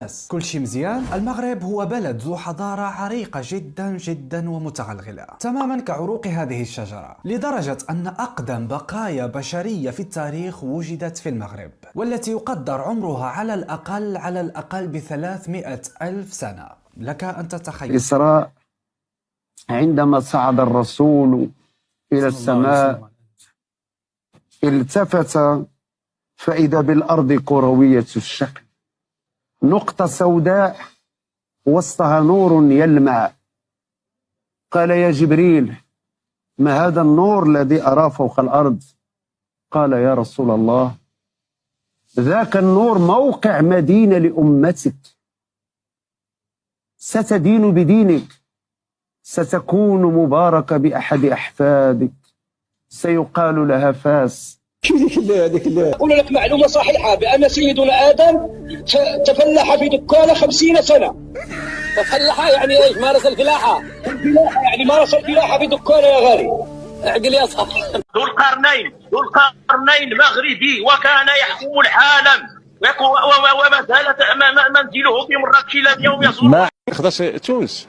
بس. كل شي مزيان؟ المغرب هو بلد ذو حضارة عريقة جدا جدا ومتغلغلة تماما كعروق هذه الشجرة، لدرجة أن أقدم بقايا بشرية في التاريخ وجدت في المغرب، والتي يقدر عمرها على الأقل ب300,000 سنة. لك أن تتخيل. الإسراء عندما صعد الرسول إلى السماء التفت فإذا بالأرض كروية الشكل، نقطة سوداء وسطها نور يلمع. قال يا جبريل ما هذا النور الذي أراه فوق الأرض؟ قال يا رسول الله ذاك النور موقع مدينة لأمتك، ستدين بدينك، ستكون مباركة بأحد أحفادك، سيقال لها فاس. هذيك اللي أقول لك معلومة صحيحة بأن سيدنا آدم تفلح في دكانة 50 سنة. تفلح يعني ايش؟ مارس الفلاحة. الفلاحة يعني مارس الفلاحة في دكانة يا غالي. اعقل يا صاحبي. ذو القرنين مغربي وكان يحكم العالم وما زالت منزله في مراكش الى اليوم يصور. ما خداش تونس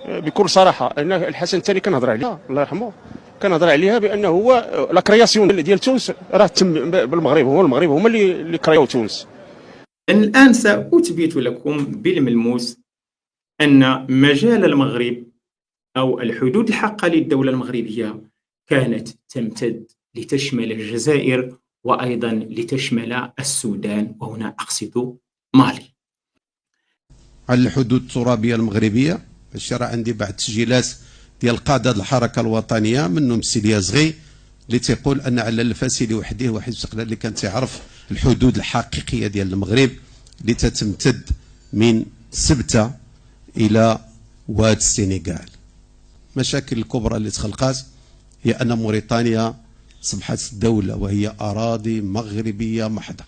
بكل صراحه. ان الحسن الثاني كنهضر عليه الله يرحمه، كنهضر عليها بانه هو لا كرياسيون ديال تونس راه تم بالمغرب، هو المغرب هما اللي كرياو تونس. الان ساثبت لكم بالملموس ان مجال المغرب او الحدود الحقه للدوله المغربيه كانت تمتد لتشمل الجزائر وايضا لتشمل السودان، وهنا اقصد مالي. على الحدود الترابيه المغربيه راه عندي بعض التسجيلات ديال قاده الحركه الوطنيه منهم السي يازغي اللي تيقول ان على الفاسي وحده واحد الاستقلال اللي كان تيعرف الحدود الحقيقيه ديال المغرب اللي تتمتد من سبته الى واد السنغال. المشاكل الكبرى اللي تخلقات هي ان موريتانيا اصبحت دوله وهي اراضي مغربيه محضه.